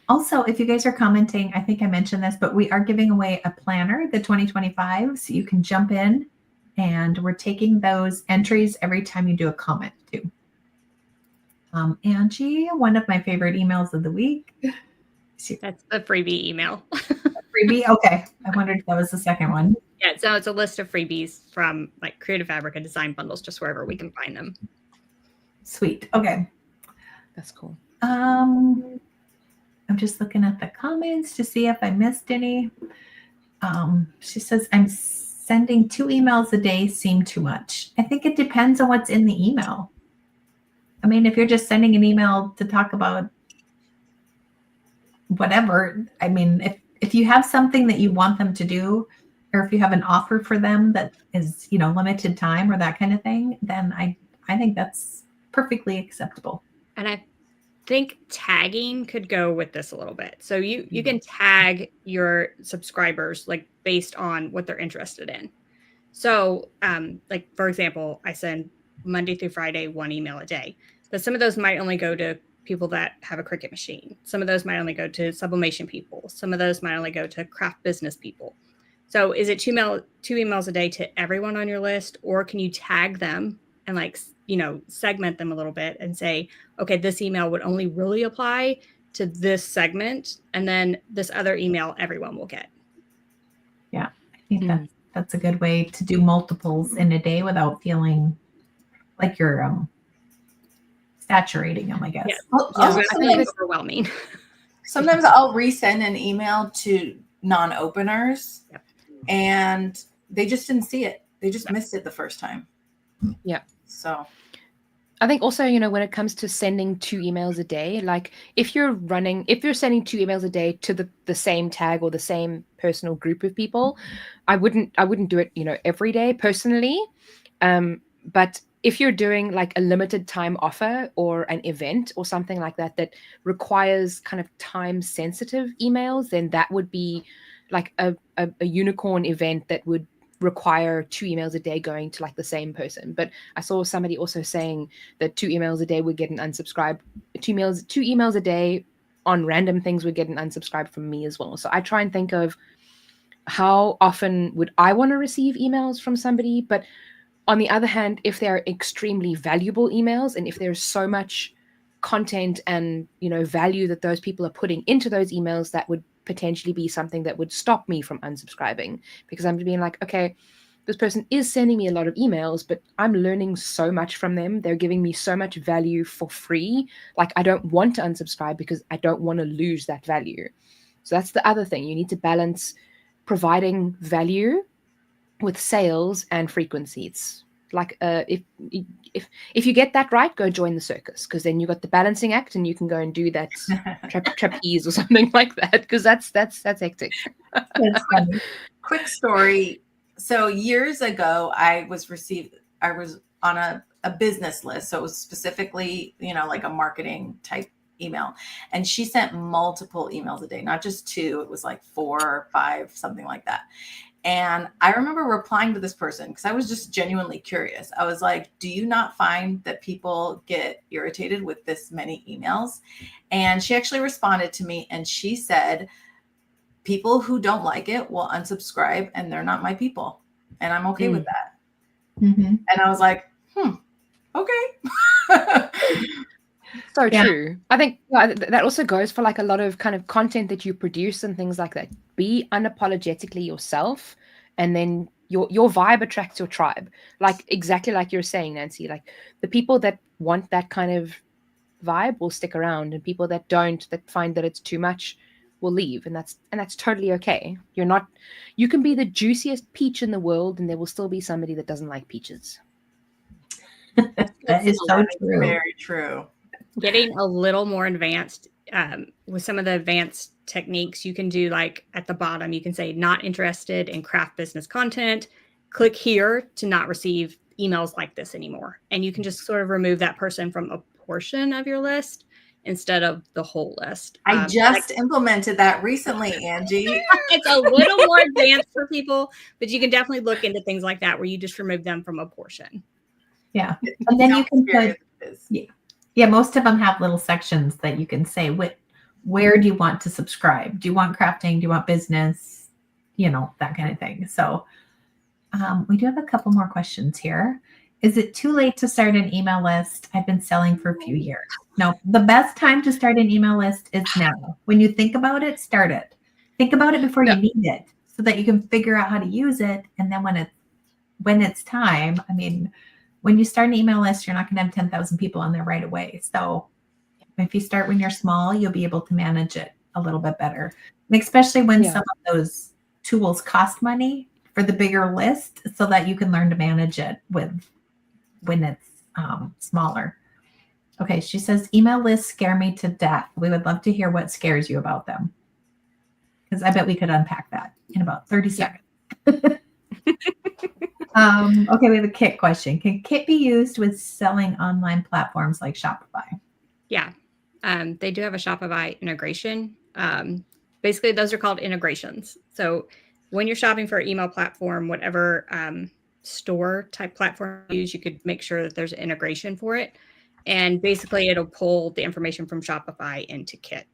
Also, if you guys are commenting, I think I mentioned this, but we are giving away a planner, the 2025, so you can jump in, and we're taking those entries every time you do a comment too. Angie, one of my favorite emails of the week. That's the freebie email. Freebie? Okay. I wondered if that was the second one. Yeah, so it's a list of freebies from like Creative Fabric and design bundles, just wherever we can find them. Sweet. Okay. That's cool. I'm just looking at the comments to see if I missed any. She says, I'm sending 2 emails a day seem too much. I think it depends on what's in the email. I mean, if you're just sending an email to talk about whatever, I mean, if you have something that you want them to do, or if you have an offer for them that is, limited time or that kind of thing, then I think that's perfectly acceptable. And I think tagging could go with this a little bit. So you can tag your subscribers like based on what they're interested in. So like, for example, I send Monday through Friday 1 email a day, but some of those might only go to people that have a Cricut machine. Some of those might only go to sublimation people. Some of those might only go to craft business people. So is it 2 emails a day to everyone on your list, or can you tag them and like, segment them a little bit and say, okay, this email would only really apply to this segment, and then this other email everyone will get. Yeah, I think that's a good way to do multiples in a day without feeling like you're saturating them, I guess. Yeah. I think it's overwhelming. Sometimes I'll resend an email to non-openers, and they just didn't see it. They just missed it the first time. Yeah. So I think also, when it comes to sending 2 emails a day, like if you're sending 2 emails a day to the same tag or the same personal group of people, I wouldn't do it, every day personally. But if you're doing like a limited time offer or an event or something like that requires kind of time sensitive emails, then that would be like a unicorn event that would require 2 emails a day going to like the same person. But I saw somebody also saying that 2 emails a day would get an unsubscribe. 2 emails a day on random things would get an unsubscribe from me as well. So I try and think of how often would I want to receive emails from somebody. But on the other hand, if they are extremely valuable emails, and if there's so much content and value that those people are putting into those emails, that would potentially be something that would stop me from unsubscribing, because I'm being like, okay, this person is sending me a lot of emails, but I'm learning so much from them. They're giving me so much value for free. Like, I don't want to unsubscribe because I don't want to lose that value. So that's the other thing. You need to balance providing value with sales and frequency. It's like if you get that right, go join the circus, because then you got the balancing act and you can go and do that trapeze or something like that, because that's hectic. That's funny. Quick story. So years ago, I was on a business list. So it was specifically, like a marketing type email. And she sent multiple emails a day, not just 2. It was like 4 or 5, something like that. And I remember replying to this person because I was just genuinely curious. I was like, do you not find that people get irritated with this many emails? And she actually responded to me, and she said, people who don't like it will unsubscribe, and they're not my people. And I'm okay with that. Mm-hmm. And I was like, okay. So true. I think that also goes for like a lot of kind of content that you produce and things like that. Be unapologetically yourself, and then your vibe attracts your tribe. Like exactly like you're saying, Nancy, like the people that want that kind of vibe will stick around, and people that don't, that find that it's too much, will leave. And that's totally okay. You can be the juiciest peach in the world, and there will still be somebody that doesn't like peaches. That is so true. Very true. Getting a little more advanced with some of the advanced techniques, you can do like at the bottom, you can say not interested in craft business content. Click here to not receive emails like this anymore. And you can just sort of remove that person from a portion of your list instead of the whole list. I just implemented that recently, Angie. It's a little more advanced for people, but you can definitely look into things like that where you just remove them from a portion. Yeah. And then you can put, yeah, most of them have little sections that you can say where do you want to subscribe? Do you want crafting? Do you want business? That kind of thing. So we do have a couple more questions here. Is it too late to start an email list? I've been selling for a few years. No, the best time to start an email list is now. When you think about it, start it. Think about it before you need it so that you can figure out how to use it. And then when it's time, when you start an email list, you're not going to have 10,000 people on there right away. So if you start when you're small, you'll be able to manage it a little bit better. And especially when some of those tools cost money for the bigger list so that you can learn to manage it when it's smaller. Okay, she says, email lists scare me to death. We would love to hear what scares you about them. Because I bet we could unpack that in about 30 seconds. Okay, we have a Kit question. Can Kit be used with selling online platforms like Shopify? Yeah, they do have a Shopify integration. Basically, those are called integrations. So when you're shopping for an email platform, whatever store type platform you use, you could make sure that there's an integration for it. And basically, it'll pull the information from Shopify into Kit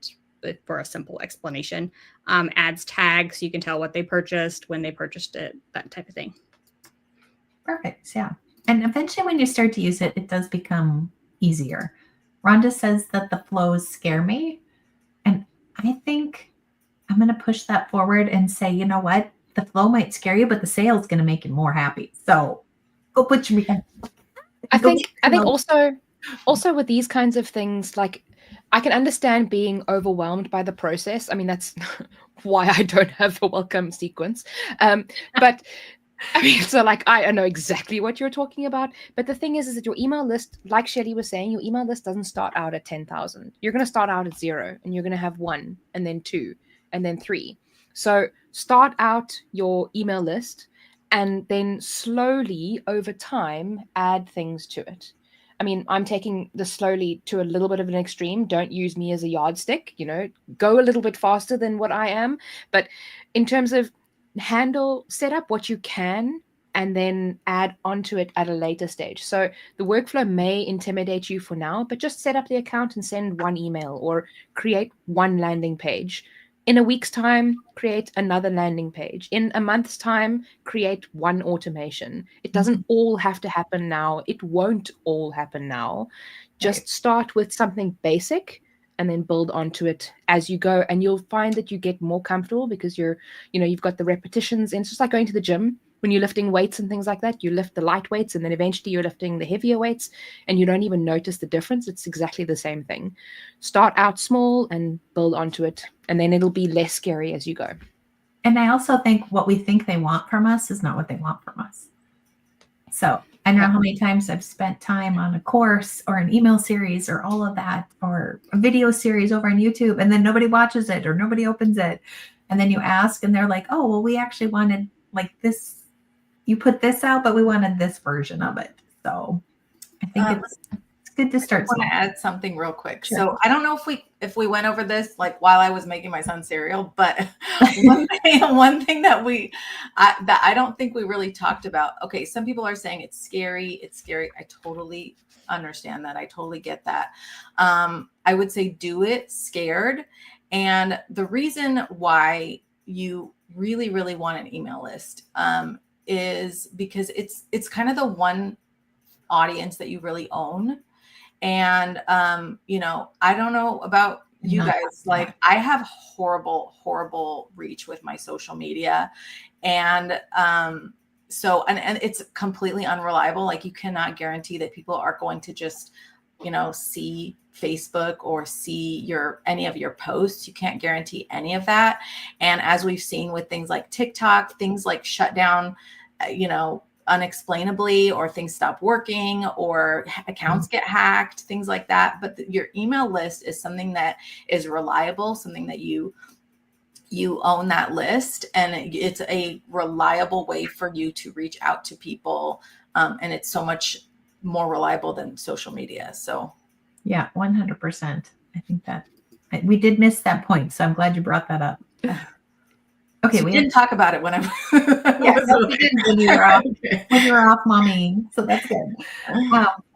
for a simple explanation. Adds tags, so you can tell what they purchased, when they purchased it, that type of thing. Perfect. Yeah. And eventually when you start to use it, it does become easier. Rhonda says that the flows scare me. And I think I'm going to push that forward and say, you know what? The flow might scare you, but the sale is going to make you more happy. So go put your I think also with these kinds of things, like I can understand being overwhelmed by the process. That's why I don't have a welcome sequence. But so like I know exactly what you're talking about. But the thing is that your email list, like Shelly was saying, your email list doesn't start out at 10,000. You're going to start out at 0, and you're going to have 1, and then 2, and then 3. So start out your email list and then slowly over time add things to it. I'm taking this slowly to a little bit of an extreme. Don't use me as a yardstick, go a little bit faster than what I am. But in terms of set up what you can and then add onto it at a later stage. So the workflow may intimidate you for now, but just set up the account and send one email or create one landing page. In a week's time, create another landing page. In a month's time, create one automation. It doesn't all have to happen now. It won't all happen now. Just start with something basic and then build onto it as you go. And you'll find that you get more comfortable because you've got the repetitions. And it's just like going to the gym. When you're lifting weights and things like that, you lift the light weights and then eventually you're lifting the heavier weights and you don't even notice the difference. It's exactly the same thing. Start out small and build onto it, and then it'll be less scary as you go. And I also think what we think they want from us is not what they want from us. So I know how many times I've spent time on a course or an email series or all of that, or a video series over on YouTube, and then nobody watches it or nobody opens it. And then you ask and they're like, oh, well, we actually wanted like this. You put this out, but we wanted this version of it. So I think it's good to start. I want to add something real quick. Sure. So I don't know if we went over this like while I was making my son cereal, but one thing that I don't think we really talked about. Okay, some people are saying it's scary. It's scary. I totally understand that. I totally get that. I would say do it scared. And the reason why you really, really want an email list is because it's kind of the one audience that you really own. And, I don't know about you guys, like I have horrible reach with my social media. And, so it's completely unreliable. Like you cannot guarantee that people are going to just, see Facebook or see any of your posts. You can't guarantee any of that. And as we've seen with things like TikTok, things like shut down, unexplainably, or things stop working, or accounts get hacked, things like that. But your email list is something that is reliable, something that you own that list, and it's a reliable way for you to reach out to people. And it's so much more reliable than social media. So yeah, 100%. I think that we did miss that point. So I'm glad you brought that up. Okay, so we didn't talk about it when we didn't when you were off, when you were off, mommy. So that's good.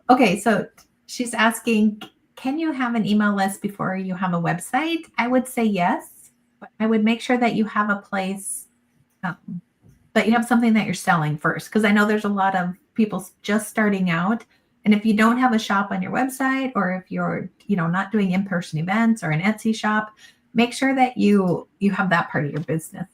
Okay, so she's asking, can you have an email list before you have a website? I would say yes, but I would make sure that you have a place, that you have something that you're selling first. Because I know there's a lot of people just starting out. And if you don't have a shop on your website, or if you're, not doing in-person events or an Etsy shop, make sure that you have that part of your business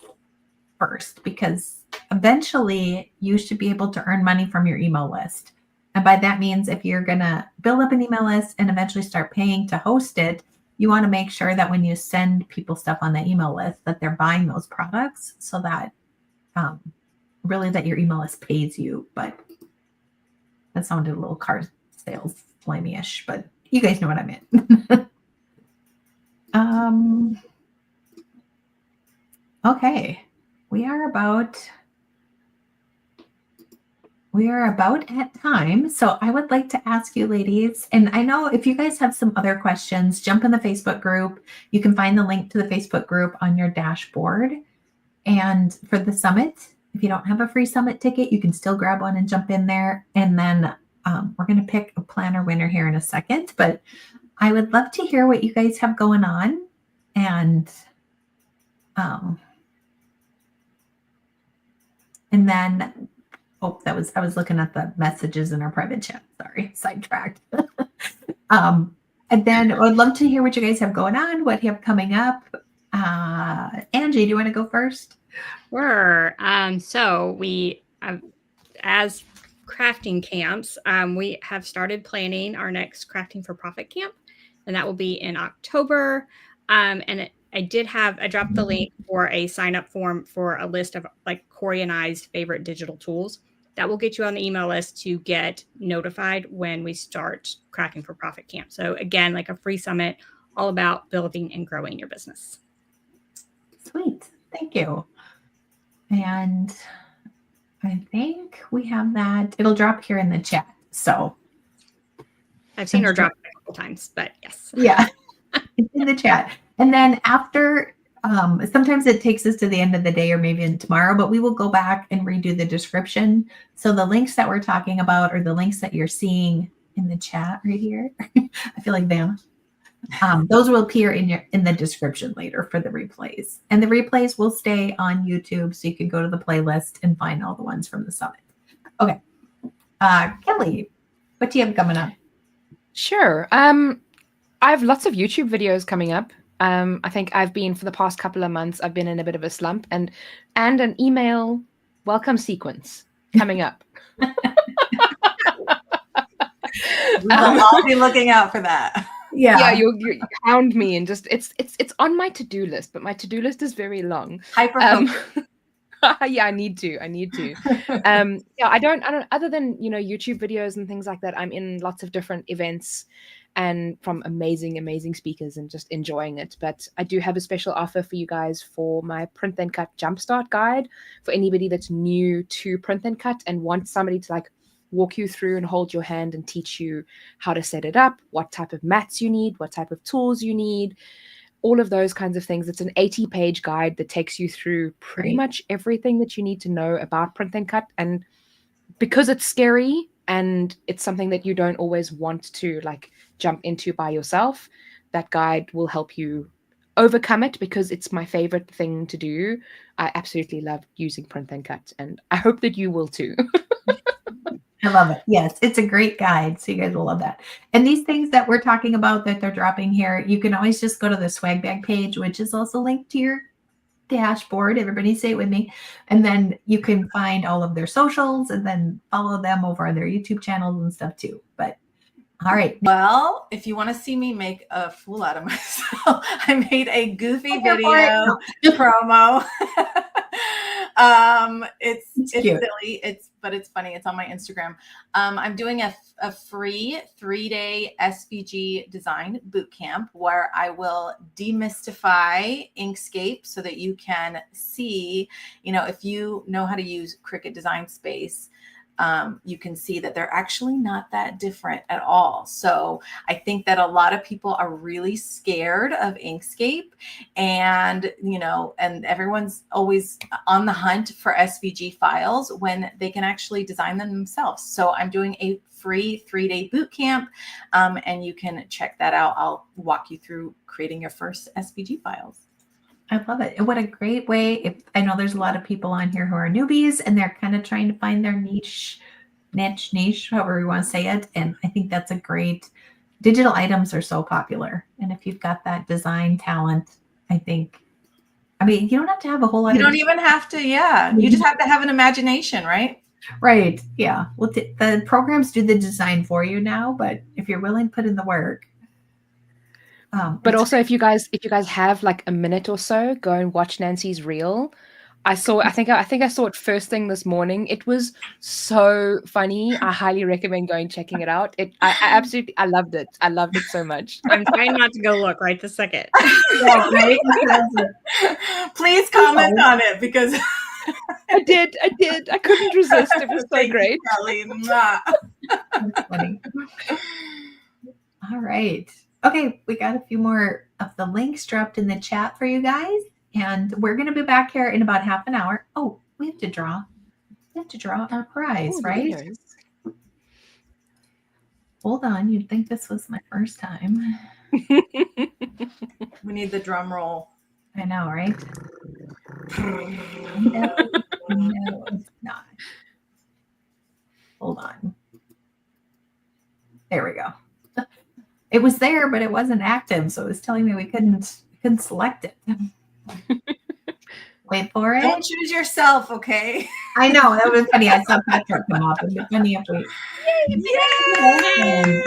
first, because eventually you should be able to earn money from your email list. And by that means, if you're going to build up an email list and eventually start paying to host it, you want to make sure that when you send people stuff on the email list, that they're buying those products, so that really that your email list pays you. But that sounded a little car sales slimy-ish, but you guys know what I meant. Okay, we are about at time. So I would like to ask you ladies, and I know if you guys have some other questions, jump in the Facebook group. You can find the link to the Facebook group on your dashboard. And for the summit, if you don't have a free summit ticket, you can still grab one and jump in there. And then we're going to pick a planner winner here in a second. But I would love to hear what you guys have going on. And then, I was looking at the messages in our private chat. Sorry, sidetracked. And then I would love to hear what you guys have going on, what you have coming up. Angie, do you want to go first? Sure. So we, as crafting camps, we have started planning our next Crafting for Profit camp, and that will be in October. And I dropped the link for a sign up form for a list of like Corey and I's favorite digital tools that will get you on the email list to get notified when we start Crafting for Profit camp. So again, like a free summit, all about building and growing your business. Sweet. Thank you. And I think we have that. It'll drop here in the chat. So I've seen her drop it a couple times, but yes. Yeah, it's in the chat. And then after, sometimes it takes us to the end of the day or maybe in tomorrow, but we will go back and redo the description. So the links that we're talking about, or the links that you're seeing in the chat right here, I feel like Vanna. Those will appear in the description later for the replays. And the replays will stay on YouTube, so you can go to the playlist and find all the ones from the summit. Okay. Kelly, what do you have coming up? Sure. I have lots of YouTube videos coming up. I think I've been, for the past couple of months, I've been in a bit of a slump, and an email welcome sequence coming up. We'll all be looking out for that. Yeah, you hound me, and just it's on my to-do list, but my to-do list is very long. Yeah, I need to. Yeah, I don't other than, YouTube videos and things like that, I'm in lots of different events and from amazing speakers and just enjoying it. But I do have a special offer for you guys for my Print Then Cut Jumpstart guide for anybody that's new to Print Then Cut and wants somebody to like walk you through and hold your hand and teach you how to set it up, what type of mats you need, what type of tools you need, all of those kinds of things. It's an 80-page guide that takes you through pretty much everything that you need to know about Print Then Cut. And because it's scary and it's something that you don't always want to like jump into by yourself, that guide will help you overcome it, because it's my favorite thing to do. I absolutely love using Print Then Cut, and I hope that you will too. I love it. Yes, it's a great guide. So you guys will love that. And these things that we're talking about that they're dropping here, you can always just go to the swag bag page, which is also linked to your dashboard. Everybody say it with me. And then you can find all of their socials and then follow them over on their YouTube channels and stuff too. But all right. Well, if you want to see me make a fool out of myself, I made a goofy video promo. It's silly. But it's funny. It's on my Instagram. I'm doing a free 3-day SVG design bootcamp where I will demystify Inkscape so that you can see, if you know how to use Cricut Design Space, you can see that they're actually not that different at all. So I think that a lot of people are really scared of Inkscape, and and everyone's always on the hunt for SVG files when they can actually design them themselves. So I'm doing a free 3-day boot camp, and you can check that out. I'll walk you through creating your first SVG files. I love it. What a great way. I know there's a lot of people on here who are newbies and they're kind of trying to find their niche, however you want to say it. And I think that's a great, digital items are so popular. And if you've got that design talent, I mean, you don't have to have a whole lot You don't even have to, you just have to have an imagination, right? Right. Yeah. Well, the programs do the design for you now, but if you're willing to put in the work. But also, if you guys have like a minute or so, go and watch Nancy's reel. I think I saw it first thing this morning. It was so funny. I highly recommend checking it out. I loved it. I loved it so much. I'm trying not to go look right this second. Yeah, right? Please comment on it, because I did. I couldn't resist. It was so great. Kelly. That's funny. All right. Okay, we got a few more of the links dropped in the chat for you guys, and we're going to be back here in about half an hour. Oh, we have to draw our prize, right? Hold on, you'd think this was my first time. We need the drum roll. I know, right? No, it's not. Hold on. There we go. It was there, but it wasn't active, so it was telling me we couldn't select it. Wait for it. Don't choose yourself, okay? I know, that would be funny. I saw Patrick come up, and it's funny if we. Yay!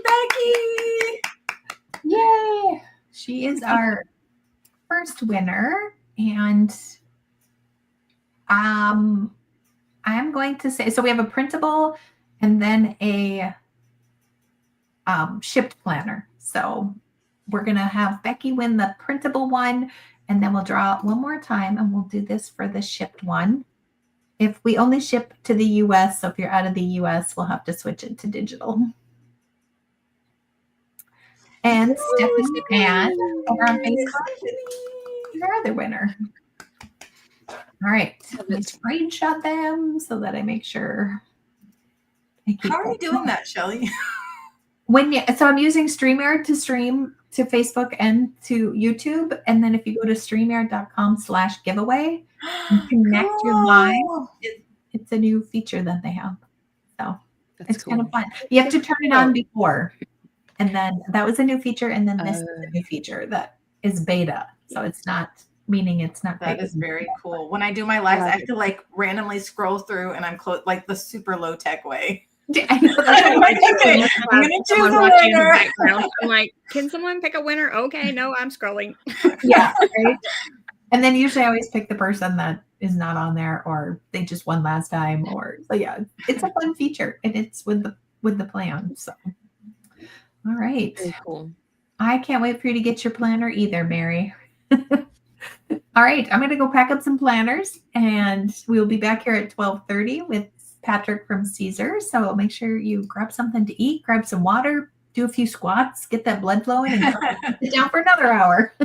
Becci! Yay! She is our first winner, and I'm going to say, so we have a printable and then a shipped planner. So we're going to have Becci win the printable one, and then we'll draw one more time, and we'll do this for the shipped one. If we only ship to the US, so if you're out of the US, we'll have to switch it to digital. And Stephanie Ann over on Facebook is our other winner. All right, let me screenshot them so that I make sure. How are you doing that, Shelly? So I'm using StreamYard to stream to Facebook and to YouTube. And then if you go to StreamYard.com/giveaway and connect your live, it's a new feature that they have. So it's cool. Kind of fun. You have to turn it on before. And then that was a new feature. And then this is a new feature that is beta. So it's not, meaning it's not. That is very cool. When I do my lives, I have to like randomly scroll through, and I'm like the super low tech way. I know that's I'm like, okay, I'm gonna choose a winner. I'm like, can someone pick a winner? Okay, no, I'm scrolling. Yeah, right. And then usually I always pick the person that is not on there, or they just won last time, or so yeah, it's a fun feature, and it's with the plan. So, all right, very cool. I can't wait for you to get your planner either, Mary. All right, I'm gonna go pack up some planners, and we'll be back here at 12:30 with Patrick from Caesar. So make sure you grab something to eat, grab some water, do a few squats, get that blood flowing, and sit down for another hour.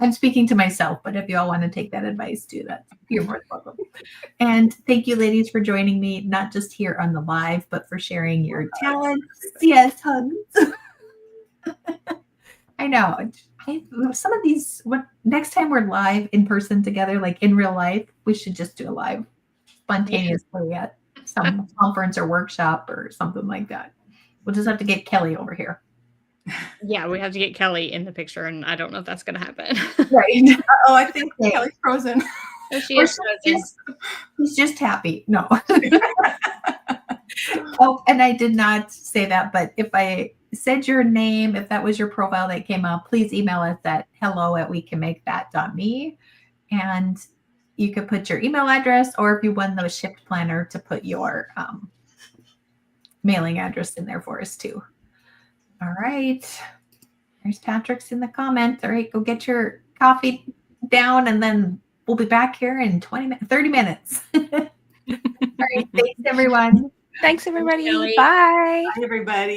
I'm speaking to myself, but if you all want to take that advice, do that. You're more than welcome. And thank you, ladies, for joining me, not just here on the live, but for sharing your talents. Yes, hugs. I know. Some of these, next time we're live in person together, like in real life, we should just do a live spontaneously at some conference or workshop or something like that. We'll just have to get Kelly over here. Yeah, we have to get Kelly in the picture, and I don't know if that's going to happen. Right. Oh, I think Kelly's frozen. Oh, she is frozen. She's just happy. No. Oh, and I did not say that, but if I said your name, if that was your profile that came up, please email us at hello@wecanmakethat.me, and you could put your email address, or if you won the shipped planner, to put your mailing address in there for us too. All right. There's Patrick's in the comment. All right, go get your coffee down, and then we'll be back here in 30 minutes. All right. Thanks, everyone. Thanks, everybody. Kelly. Bye. Bye, everybody.